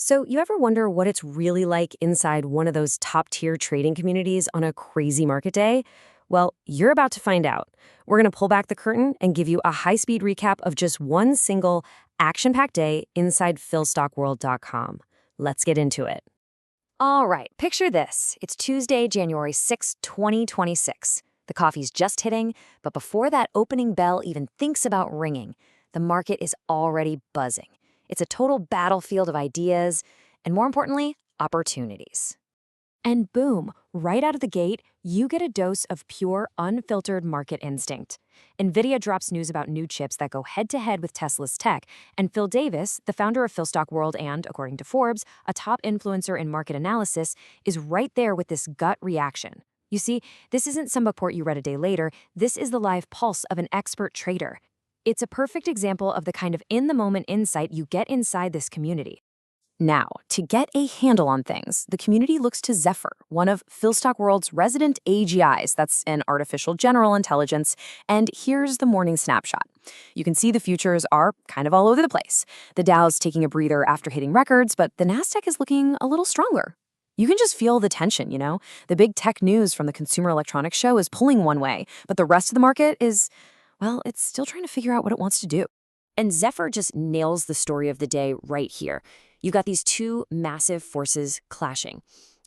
So, you ever wonder what it's really like inside one of those top tier trading communities on a crazy market day? Well, you're about to find out. We're going to pull back the curtain and give you a high speed recap of just one single action packed day inside PhilStockWorld.com. Let's get into it. All right, picture this. It's Tuesday, January 6, 2026. The coffee's just hitting, but before that opening bell even thinks about ringing, the market is already buzzing. It's a total battlefield of ideas and, more importantly, opportunities. And boom, right out of the gate, you get a dose of pure, unfiltered market instinct. NVIDIA drops news about new chips that go head-to-head with Tesla's tech, and Phil Davis, the founder of PhilStockWorld and, according to Forbes, a top influencer in market analysis, is right there with this gut reaction. You see, this isn't some report you read a day later. This is the live pulse of an expert trader. It's a perfect example of the kind of in-the-moment insight you get inside this community. Now, to get a handle on things, the community looks to Zephyr, one of PhilStockWorld's resident AGIs, that's an artificial general intelligence, and here's the morning snapshot. You can see the futures are kind of all over the place. The Dow's taking a breather after hitting records, but the Nasdaq is looking a little stronger. You can just feel the tension, you know? The big tech news from the Consumer Electronics Show is pulling one way, but the rest of the market is, well, it's still trying to figure out what it wants to do. And Zephyr just nails the story of the day right here. You've got these two massive forces clashing.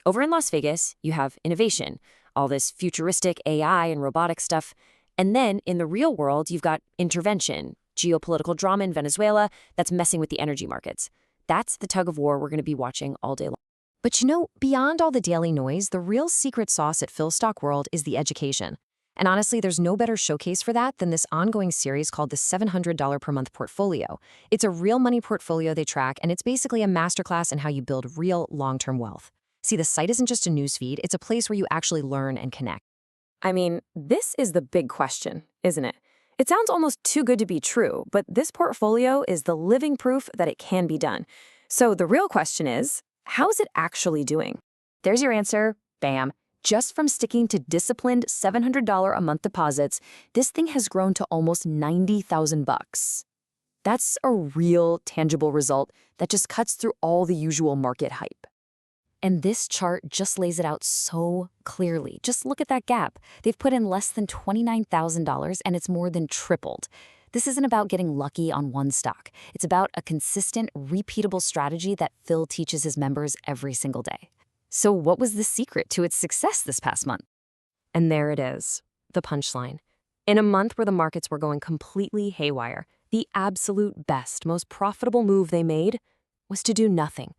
Over in Las Vegas, you have innovation, all this futuristic AI and robotic stuff. And then in the real world, you've got intervention, geopolitical drama in Venezuela that's messing with the energy markets. That's the tug of war we're going to be watching all day long. But you know, beyond all the daily noise, the real secret sauce at PhilStockWorld is the education. And honestly, there's no better showcase for that than this ongoing series called the $700 per month portfolio. It's a real money portfolio they track, and it's basically a masterclass in how you build real long-term wealth. See, the site isn't just a newsfeed, it's a place where you actually learn and connect. I mean, this is the big question, isn't it? It sounds almost too good to be true, but this portfolio is the living proof that it can be done. So the real question is, how is it actually doing? There's your answer. Bam. Just from sticking to disciplined $700 a month deposits, this thing has grown to almost $90,000. That's a real, tangible result that just cuts through all the usual market hype. And this chart just lays it out so clearly. Just look at that gap. They've put in less than $29,000 and it's more than tripled. This isn't about getting lucky on one stock. It's about a consistent, repeatable strategy that Phil teaches his members every single day. So what was the secret to its success this past month? And there it is, the punchline. In a month where the markets were going completely haywire, the absolute best, most profitable move they made was to do nothing.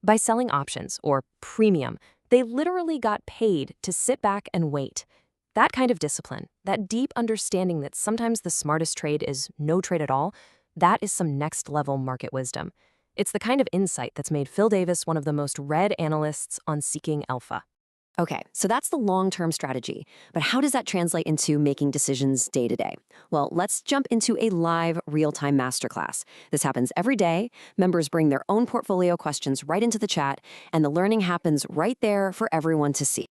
By selling options, or premium, they literally got paid to sit back and wait. That kind of discipline, that deep understanding that sometimes the smartest trade is no trade at all, that is some next-level market wisdom. It's the kind of insight that's made Phil Davis one of the most read analysts on Seeking Alpha. Okay, so that's the long-term strategy. But how does that translate into making decisions day to day? Well, let's jump into a live, real-time masterclass. This happens every day. Members bring their own portfolio questions right into the chat, and the learning happens right there for everyone to see.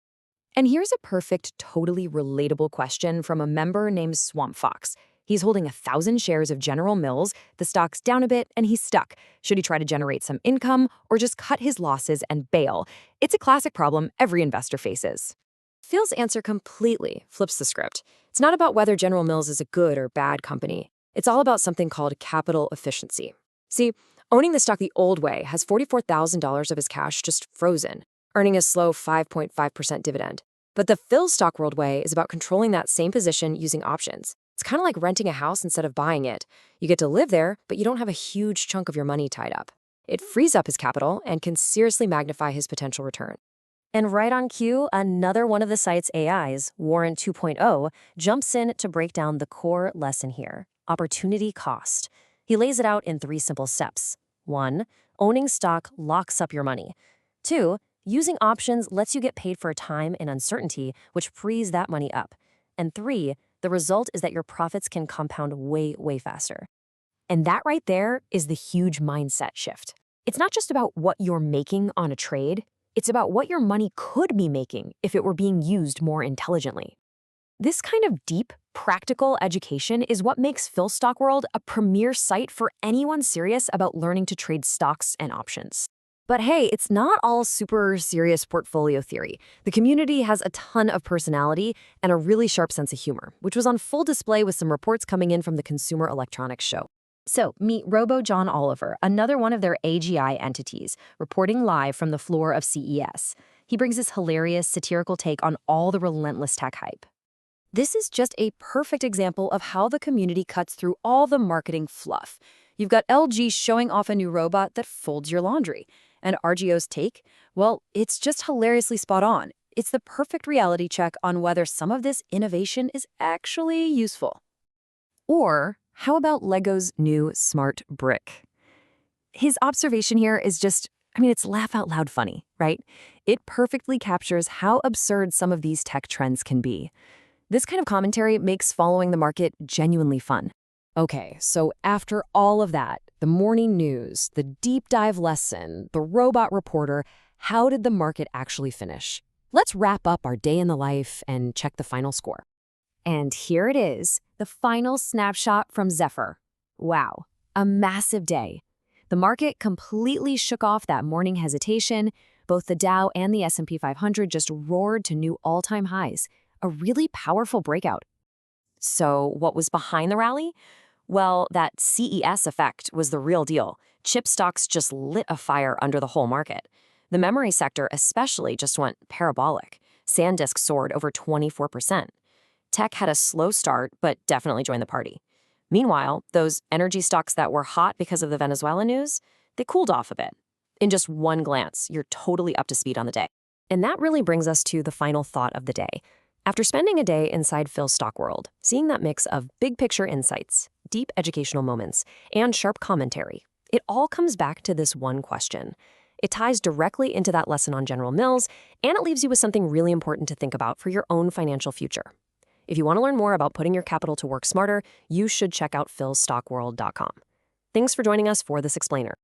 And here's a perfect, totally relatable question from a member named Swamp Fox. He's holding 1,000 shares of General Mills, the stock's down a bit, and he's stuck. Should he try to generate some income or just cut his losses and bail? It's a classic problem every investor faces. Phil's answer completely flips the script. It's not about whether General Mills is a good or bad company. It's all about something called capital efficiency. See, owning the stock the old way has $44,000 of his cash just frozen, earning a slow 5.5% dividend. But the PhilStockWorld way is about controlling that same position using options. It's kind of like renting a house instead of buying it. You get to live there, but you don't have a huge chunk of your money tied up. It frees up his capital and can seriously magnify his potential return. And right on cue, another one of the site's AIs, Warren 2.0, jumps in to break down the core lesson here, opportunity cost. He lays it out in 3 simple steps. 1, owning stock locks up your money. 2, using options lets you get paid for a time in uncertainty, which frees that money up. And 3, the result is that your profits can compound way, way faster. And that right there is the huge mindset shift. It's not just about what you're making on a trade, it's about what your money could be making if it were being used more intelligently. This kind of deep, practical education is what makes PhilStockWorld a premier site for anyone serious about learning to trade stocks and options. But hey, it's not all super serious portfolio theory. The community has a ton of personality and a really sharp sense of humor, which was on full display with some reports coming in from the Consumer Electronics Show. So, meet Robo John Oliver, another one of their AGI entities, reporting live from the floor of CES. He brings this hilarious, satirical take on all the relentless tech hype. This is just a perfect example of how the community cuts through all the marketing fluff. You've got LG showing off a new robot that folds your laundry. And RGO's take? Well, it's just hilariously spot on. It's the perfect reality check on whether some of this innovation is actually useful. Or how about Lego's new smart brick? His observation here is just, it's laugh out loud funny, right? It perfectly captures how absurd some of these tech trends can be. This kind of commentary makes following the market genuinely fun. Okay, so after all of that, the morning news, the deep dive lesson, the robot reporter, how did the market actually finish? Let's wrap up our day in the life and check the final score. And here it is, the final snapshot from Zephyr. Wow, a massive day. The market completely shook off that morning hesitation. Both the Dow and the S&P 500 just roared to new all-time highs. A really powerful breakout. So what was behind the rally? Well, that CES effect was the real deal. Chip stocks just lit a fire under the whole market. The memory sector especially just went parabolic. SanDisk soared over 24%. Tech had a slow start, but definitely joined the party. Meanwhile, those energy stocks that were hot because of the Venezuela news, they cooled off a bit. In just one glance, you're totally up to speed on the day. And that really brings us to the final thought of the day. After spending a day inside PhilStockWorld, seeing that mix of big-picture insights, deep educational moments, and sharp commentary, it all comes back to this one question. It ties directly into that lesson on General Mills, and it leaves you with something really important to think about for your own financial future. If you want to learn more about putting your capital to work smarter, you should check out PhilStockWorld.com. Thanks for joining us for this explainer.